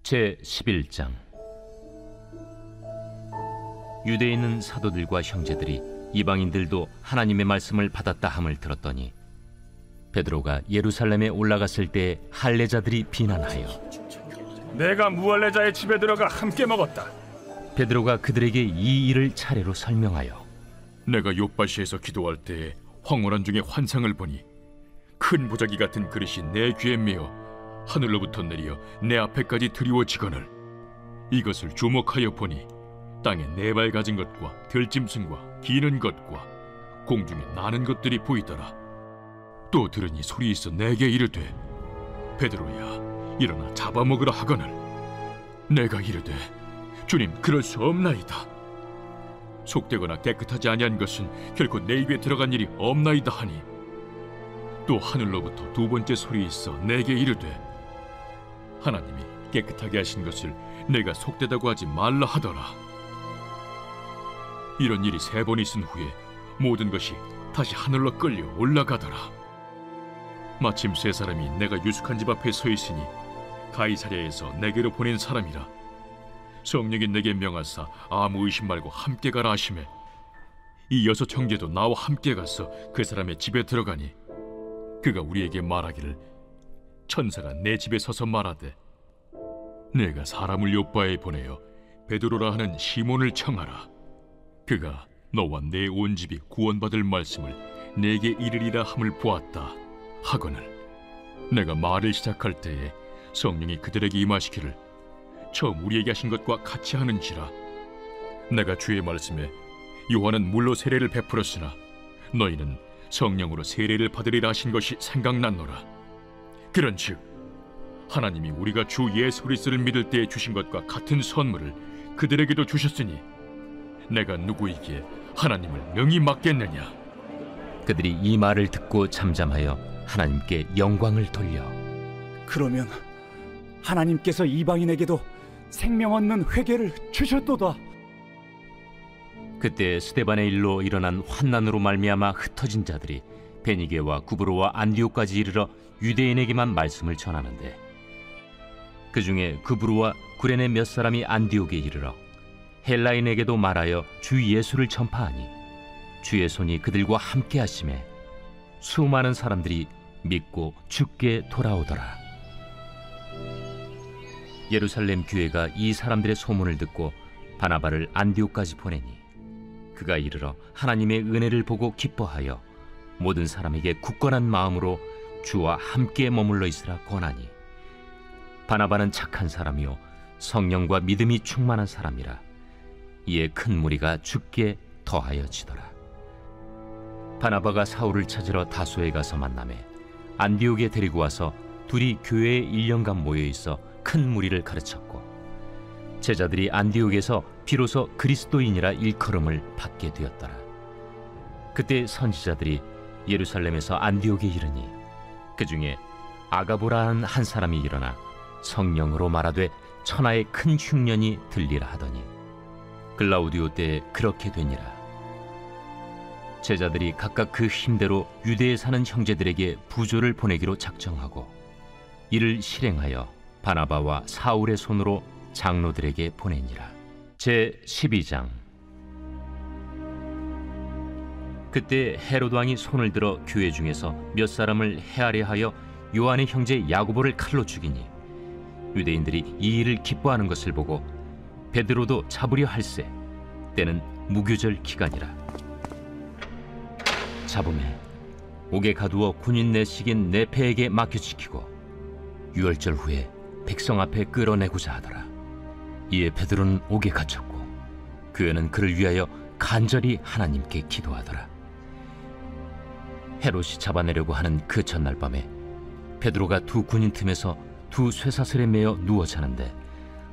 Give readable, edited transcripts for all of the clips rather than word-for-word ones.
제11장. 유대에 있는 사도들과 형제들이 이방인들도 하나님의 말씀을 받았다 함을 들었더니 베드로가 예루살렘에 올라갔을 때 할례자들이 비난하여 내가 무할례자의 집에 들어가 함께 먹었다. 베드로가 그들에게 이 일을 차례로 설명하여 내가 요바시에서 기도할 때에 황홀한 중에 환상을 보니 큰 보자기 같은 그릇이 내 귀에 메어 하늘로부터 내려 내 앞에까지 드리워지거늘 이것을 주목하여 보니 땅에 네 발 가진 것과 들짐승과 기는 것과 공중에 나는 것들이 보이더라. 또 들으니 소리 있어 내게 이르되 베드로야 일어나 잡아먹으라 하거늘 내가 이르되 주님 그럴 수 없나이다. 속되거나 깨끗하지 아니한 것은 결코 내 입에 들어간 일이 없나이다 하니 또 하늘로부터 두 번째 소리 있어 내게 이르되 하나님이 깨끗하게 하신 것을 내가 속되다고 하지 말라 하더라. 이런 일이 세 번 있은 후에 모든 것이 다시 하늘로 끌려 올라가더라. 마침 세 사람이 내가 유숙한 집 앞에 서 있으니 가이사랴에서 내게로 보낸 사람이라. 성령이 내게 명하사 아무 의심 말고 함께 가라 하시매 이 여섯 형제도 나와 함께 가서 그 사람의 집에 들어가니 그가 우리에게 말하기를 천사가 내 집에 서서 말하되 내가 사람을 요바에 보내어 베드로라 하는 시몬을 청하라. 그가 너와 내 온 집이 구원받을 말씀을 내게 이르리라 함을 보았다 하거늘 내가 말을 시작할 때에 성령이 그들에게 임하시기를 처음 우리에게 하신 것과 같이 하는지라. 내가 주의 말씀에 요한은 물로 세례를 베풀었으나 너희는 성령으로 세례를 받으리라 하신 것이 생각났노라. 그런즉 하나님이 우리가 주 예수 그리스도를 믿을 때에 주신 것과 같은 선물을 그들에게도 주셨으니 내가 누구이기에 하나님을 능히 맡겠느냐. 그들이 이 말을 듣고 잠잠하여 하나님께 영광을 돌려 그러면 하나님께서 이방인에게도 생명 얻는 회개를 주셨도다. 그때 스데반의 일로 일어난 환난으로 말미암아 흩어진 자들이 베니게와 구브로와 안디옥까지 이르러 유대인에게만 말씀을 전하는데 그 중에 구브로와 구레네 몇 사람이 안디옥에 이르러 헬라인에게도 말하여 주 예수를 전파하니 주의 손이 그들과 함께 하심에 수많은 사람들이 믿고 주께 돌아오더라. 예루살렘 교회가 이 사람들의 소문을 듣고 바나바를 안디옥까지 보내니 그가 이르러 하나님의 은혜를 보고 기뻐하여 모든 사람에게 굳건한 마음으로 주와 함께 머물러 있으라 권하니 바나바는 착한 사람이요 성령과 믿음이 충만한 사람이라. 이에 큰 무리가 주께 더하여지더라. 바나바가 사울을 찾으러 다소에 가서 만나매 안디옥에 데리고 와서 둘이 교회에 1년간 모여있어 큰 무리를 가르쳤고 제자들이 안디옥에서 비로소 그리스도인이라 일컬음을 받게 되었더라. 그때 선지자들이 예루살렘에서 안디옥에 이르니 그 중에 아가보라는 한 사람이 일어나 성령으로 말하되 천하의 큰 흉년이 들리라 하더니 글라우디오 때에 그렇게 되니라. 제자들이 각각 그 힘대로 유대에 사는 형제들에게 부조를 보내기로 작정하고 이를 실행하여 바나바와 사울의 손으로 장로들에게 보내니라. 제12장. 그때 헤롯 왕이 손을 들어 교회 중에서 몇 사람을 해하려 하여 요한의 형제 야고보를 칼로 죽이니 유대인들이 이 일을 기뻐하는 것을 보고 베드로도 잡으려 할세 때는 무교절 기간이라. 잡음에 옥에 가두어 군인 내식인 네페에게 맡겨지키고 유월절 후에 백성 앞에 끌어내고자 하더라. 이에 베드로는 옥에 갇혔고 교회는 그를 위하여 간절히 하나님께 기도하더라. 헤롯이 잡아내려고 하는 그 전날 밤에 베드로가 두 군인 틈에서 두 쇠사슬에 매어 누워 자는데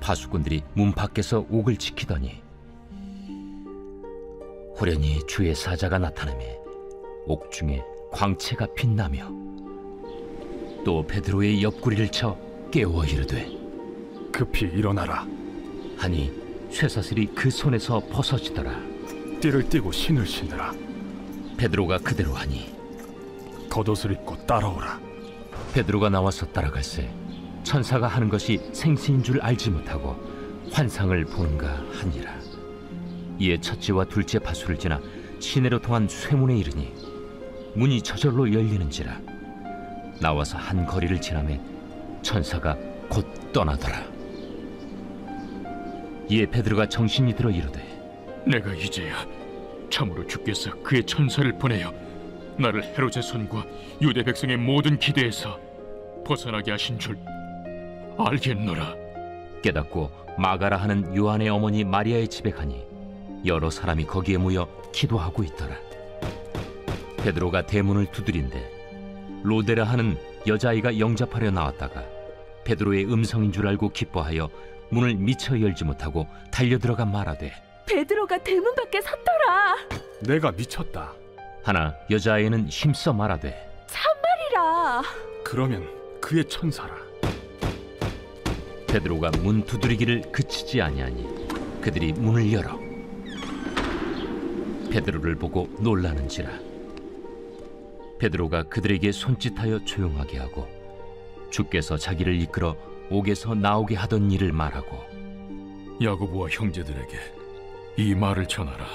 파수꾼들이 문 밖에서 옥을 지키더니 호련히 주의 사자가 나타나매 옥중에 광채가 빛나며 또 베드로의 옆구리를 쳐 깨워 이르되 급히 일어나라 하니 쇠사슬이 그 손에서 벗어지더라. 띠를 띠고 신을 신으라. 베드로가 그대로 하니 겉옷을 입고 따라오라. 베드로가 나와서 따라갈새 천사가 하는 것이 생시인 줄 알지 못하고 환상을 보는가 하니라. 이에 첫째와 둘째 파수를 지나 시내로 통한 쇠문에 이르니 문이 저절로 열리는지라. 나와서 한 거리를 지나매 천사가 곧 떠나더라. 이에 베드로가 정신이 들어 이르되 내가 이제야 참으로 주께서 그의 천사를 보내어 나를 헤롯의 손과 유대 백성의 모든 기대에서 벗어나게 하신 줄 알겠노라. 깨닫고 마가라 하는 요한의 어머니 마리아의 집에 가니 여러 사람이 거기에 모여 기도하고 있더라. 베드로가 대문을 두드린데 로데라 하는 여자아이가 영접하려 나왔다가 베드로의 음성인 줄 알고 기뻐하여 문을 미처 열지 못하고 달려들어가 말하되 베드로가 대문 밖에 섰더라. 내가 미쳤다. 하나 여자아이는 힘써 말하되 참말이라. 그러면 그의 천사라. 베드로가 문 두드리기를 그치지 아니하니 그들이 문을 열어 베드로를 보고 놀라는지라. 베드로가 그들에게 손짓하여 조용하게 하고 주께서 자기를 이끌어 옥에서 나오게 하던 일을 말하고 야고보와 형제들에게 이 말을 전하라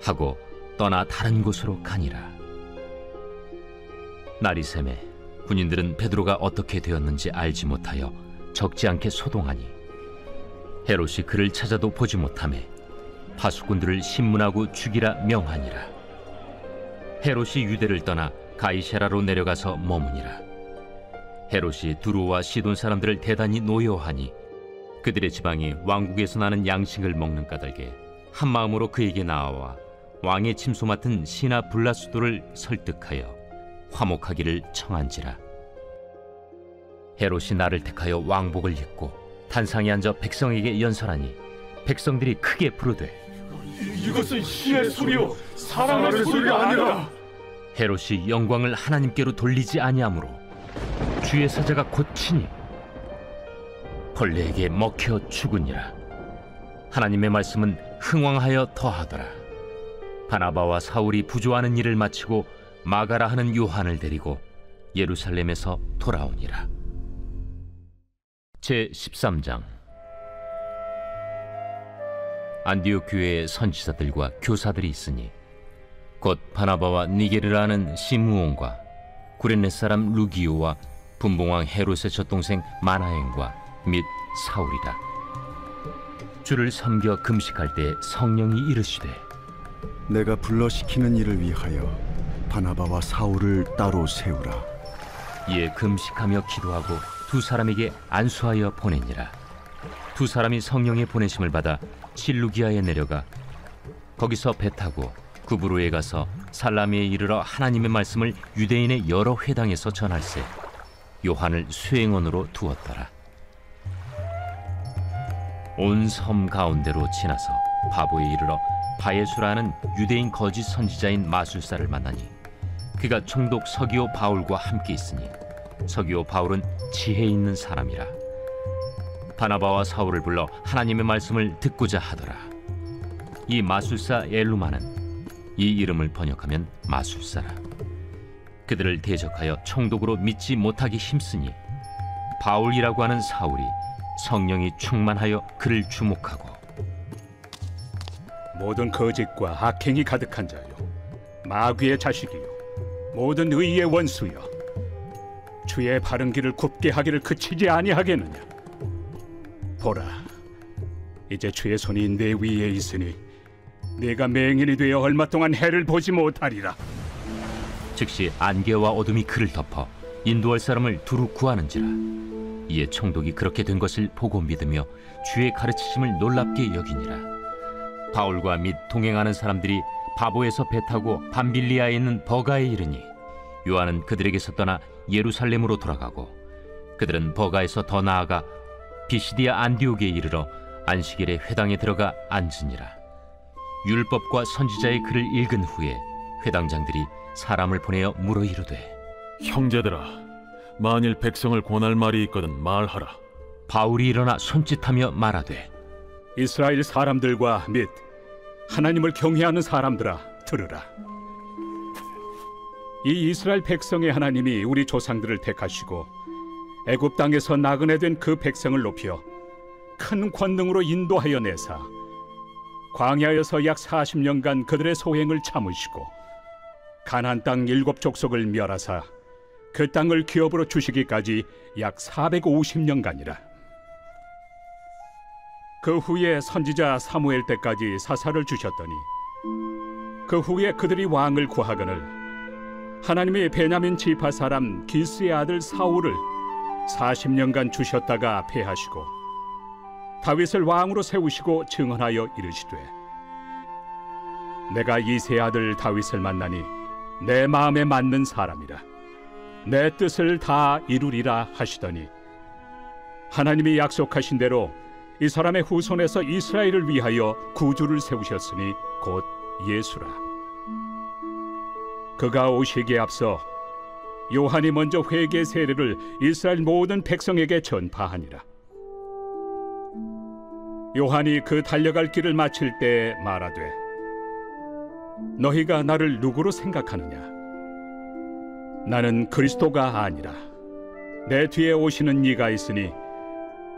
하고 떠나 다른 곳으로 가니라. 날이 새매 군인들은 베드로가 어떻게 되었는지 알지 못하여 적지 않게 소동하니 헤롯이 그를 찾아도 보지 못하매 파수꾼들을 신문하고 죽이라 명하니라. 헤롯이 유대를 떠나 가이사라로 내려가서 머무니라. 헤롯이 두로와 시돈 사람들을 대단히 노여하니 그들의 지방이 왕국에서 나는 양식을 먹는 까닭에 한 마음으로 그에게 나아와 왕의 침소 맡은 시나 블라수도를 설득하여 화목하기를 청한지라. 헤롯이 나를 택하여 왕복을 입고 단상에 앉아 백성에게 연설하니 백성들이 크게 부르되 이것은 시의 소리요 사람의 소리가 아니라. 헤롯이 영광을 하나님께로 돌리지 아니하므로 주의 사자가 고치니 벌레에게 먹혀 죽으니라. 하나님의 말씀은 흥왕하여 더하더라. 바나바와 사울이 부조하는 일을 마치고 마가라 하는 요한을 데리고 예루살렘에서 돌아오니라. 제13장. 안디옥 교회에 선지자들과 교사들이 있으니 곧 바나바와 니게르라는 시므온과 구레네 사람 루기오와 분봉왕 헤롯의 젖동생 마나엔과 및 사울이라. 주를 섬겨 금식할 때 성령이 이르시되 내가 불러시키는 일을 위하여 바나바와 사울을 따로 세우라. 이에 금식하며 기도하고 두 사람에게 안수하여 보내니라. 두 사람이 성령의 보내심을 받아 실루기아에 내려가 거기서 배 타고 구브로에 가서 살라미에 이르러 하나님의 말씀을 유대인의 여러 회당에서 전할세 요한을 수행원으로 두었더라. 온 섬 가운데로 지나서 바보에 이르러 바예수라는 유대인 거짓 선지자인 마술사를 만나니 그가 총독 서기오 바울과 함께 있으니 서기오 바울은 지혜 있는 사람이라. 바나바와 사울을 불러 하나님의 말씀을 듣고자 하더라. 이 마술사 엘루마는 이 이름을 번역하면 마술사라. 그들을 대적하여 총독으로 믿지 못하기 힘쓰니 바울이라고 하는 사울이 성령이 충만하여 그를 주목하고 모든 거짓과 악행이 가득한 자요 마귀의 자식이요 모든 의의 원수여 주의 바른 길을 굽게 하기를 그치지 아니하겠느냐. 보라, 이제 주의 손이 내 위에 있으니 네가 맹인이 되어 얼마 동안 해를 보지 못하리라. 즉시 안개와 어둠이 그를 덮어 인도할 사람을 두루 구하는지라. 이에 총독이 그렇게 된 것을 보고 믿으며 주의 가르치심을 놀랍게 여기니라. 바울과 및 동행하는 사람들이 바보에서 배 타고 밤빌리아에 있는 버가에 이르니 요한은 그들에게서 떠나 예루살렘으로 돌아가고 그들은 버가에서 더 나아가 비시디아 안디옥에 이르러 안시겔의 회당에 들어가 앉으니라. 율법과 선지자의 글을 읽은 후에 회당장들이 사람을 보내어 물어 이르되 형제들아, 만일 백성을 권할 말이 있거든 말하라. 바울이 일어나 손짓하며 말하되 이스라엘 사람들과 및 하나님을 경외하는 사람들아 들으라. 이 이스라엘 백성의 하나님이 우리 조상들을 택하시고 애굽 땅에서 나그네 된 그 백성을 높여 큰 권능으로 인도하여 내사 광야에서 약 40년간 그들의 소행을 참으시고 가나안 땅 7족속을 멸하사 그 땅을 기업으로 주시기까지 약 450년간이라. 그 후에 선지자 사무엘 때까지 사사를 주셨더니 그 후에 그들이 왕을 구하거늘 하나님이 베냐민 지파 사람 기스의 아들 사울을 40년간 주셨다가 패하시고 다윗을 왕으로 세우시고 증언하여 이르시되 내가 이새의 아들 다윗을 만나니 내 마음에 맞는 사람이라 내 뜻을 다 이루리라 하시더니 하나님이 약속하신 대로 이 사람의 후손에서 이스라엘을 위하여 구주를 세우셨으니 곧 예수라. 그가 오시기에 앞서 요한이 먼저 회개 세례를 이스라엘 모든 백성에게 전파하니라. 요한이 그 달려갈 길을 마칠 때에 말하되 너희가 나를 누구로 생각하느냐? 나는 그리스도가 아니라 내 뒤에 오시는 이가 있으니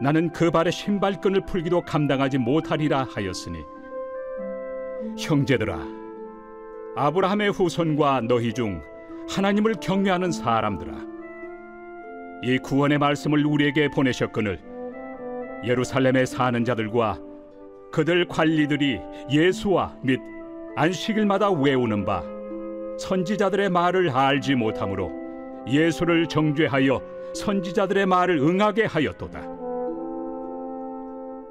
나는 그 발의 신발끈을 풀기도 감당하지 못하리라 하였으니 형제들아 아브라함의 후손과 너희 중 하나님을 경외하는 사람들아 이 구원의 말씀을 우리에게 보내셨거늘 예루살렘에 사는 자들과 그들 관리들이 예수와 및 안식일마다 외우는 바 선지자들의 말을 알지 못하므로 예수를 정죄하여 선지자들의 말을 응하게 하였도다.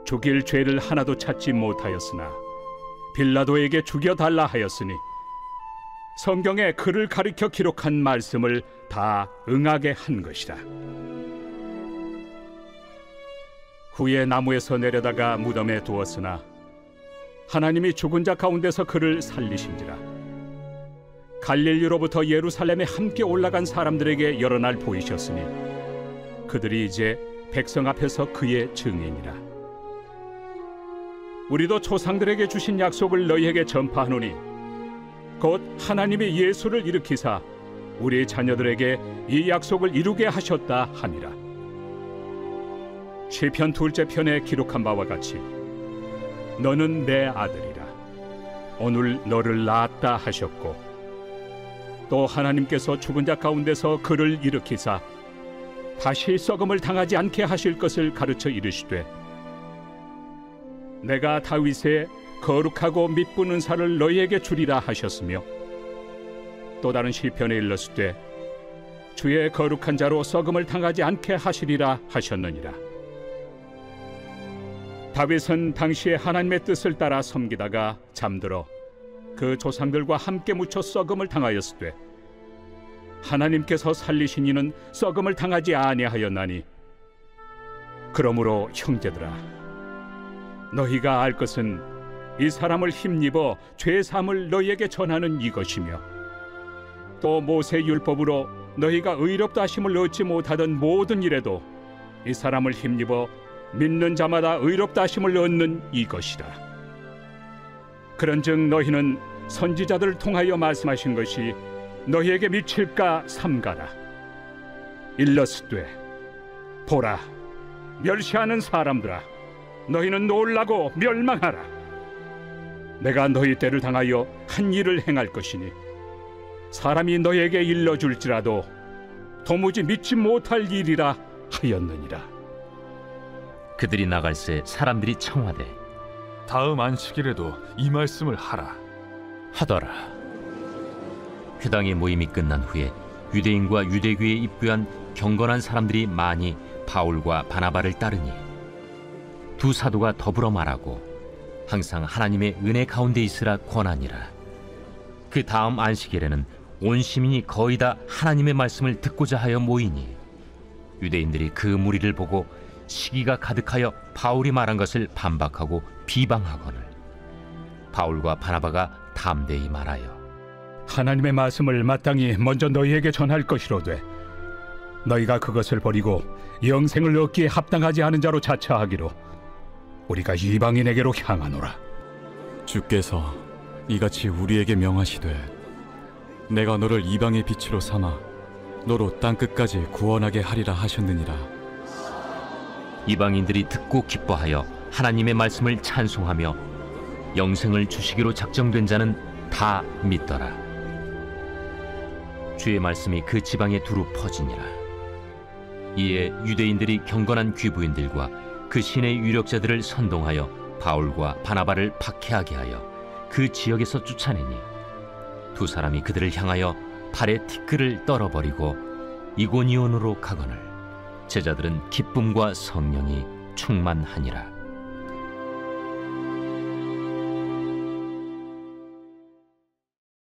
죽일 죄를 하나도 찾지 못하였으나 빌라도에게 죽여달라 하였으니 성경에 그를 가리켜 기록한 말씀을 다 응하게 한 것이라. 후에 나무에서 내려다가 무덤에 두었으나 하나님이 죽은 자 가운데서 그를 살리신지라. 갈릴리로부터 예루살렘에 함께 올라간 사람들에게 여러 날 보이셨으니 그들이 이제 백성 앞에서 그의 증인이라. 우리도 조상들에게 주신 약속을 너희에게 전파하노니 곧 하나님이 예수를 일으키사 우리 자녀들에게 이 약속을 이루게 하셨다 함이라. 시편 2째 편에 기록한 바와 같이 너는 내 아들이라 오늘 너를 낳았다 하셨고 또 하나님께서 죽은 자 가운데서 그를 일으키사 다시 썩음을 당하지 않게 하실 것을 가르쳐 이르시되 내가 다윗의 거룩하고 mid부는 살을 너희에게 주리라 하셨으며 또 다른 시편에 일렀으되 주의 거룩한 자로 썩음을 당하지 않게 하시리라 하셨느니라. 다윗은 당시에 하나님의 뜻을 따라 섬기다가 잠들어 그 조상들과 함께 묻혀 썩음을 당하였으되 하나님께서 살리신 이는 썩음을 당하지 아니하였나니 그러므로 형제들아 너희가 알 것은 이 사람을 힘입어 죄사함을 너희에게 전하는 이것이며 또 모세 율법으로 너희가 의롭다 하심을 얻지 못하던 모든 일에도 이 사람을 힘입어 믿는 자마다 의롭다 하심을 얻는 이것이라. 그런즉 너희는 선지자들을 통하여 말씀하신 것이 너희에게 미칠까 삼가라. 일러스되 보라 멸시하는 사람들아 너희는 놀라고 멸망하라. 내가 너희 때를 당하여 한 일을 행할 것이니 사람이 너희에게 일러줄지라도 도무지 믿지 못할 일이라 하였느니라. 그들이 나갈새 사람들이 청하되 다음 안식일에도 이 말씀을 하라 하더라. 회당의 모임이 끝난 후에 유대인과 유대교에 입교한 경건한 사람들이 많이 바울과 바나바를 따르니 두 사도가 더불어 말하고 항상 하나님의 은혜 가운데 있으라 권하니라. 그 다음 안식일에는 온 시민이 거의 다 하나님의 말씀을 듣고자 하여 모이니 유대인들이 그 무리를 보고 시기가 가득하여 바울이 말한 것을 반박하고 비방하거늘 바울과 바나바가 담대히 말하여 하나님의 말씀을 마땅히 먼저 너희에게 전할 것이로되 너희가 그것을 버리고 영생을 얻기에 합당하지 않은 자로 자처하기로 우리가 이방인에게로 향하노라. 주께서 이같이 우리에게 명하시되 내가 너를 이방의 빛으로 삼아 너로 땅 끝까지 구원하게 하리라 하셨느니라. 이방인들이 듣고 기뻐하여 하나님의 말씀을 찬송하며 영생을 주시기로 작정된 자는 다 믿더라. 주의 말씀이 그 지방에 두루 퍼지니라. 이에 유대인들이 경건한 귀부인들과 그 신의 유력자들을 선동하여 바울과 바나바를 박해하게 하여 그 지역에서 쫓아내니 두 사람이 그들을 향하여 팔에 티끌을 떨어버리고 이고니온으로 가거늘 제자들은 기쁨과 성령이 충만하니라.